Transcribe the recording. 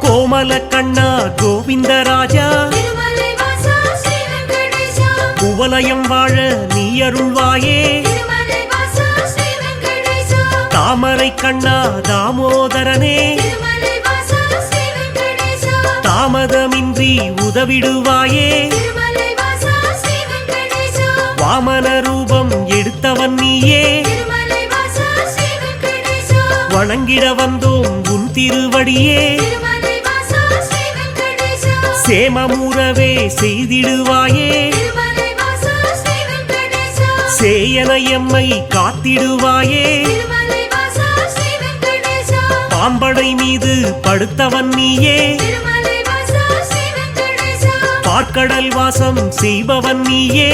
கோமல கண்ணா கோவிந்தராஜா குவலயம் வாழ நீ அருள்வாயே தாமரை கண்ணா தாமோதரனே தாமதமின்றி உதவிடுவாயே வாமன ரூபம் எடுத்தவன் நீயே வணங்கிட வந்தோம் உன் திருவடியே சேமமுறவே செய்திடுவாயே சேயனையம்மை காத்திடுவாயே பாம்படை மீது படுத்தவன் நீயே பார்க்கடல் வாசம் செய்பவன் நீயே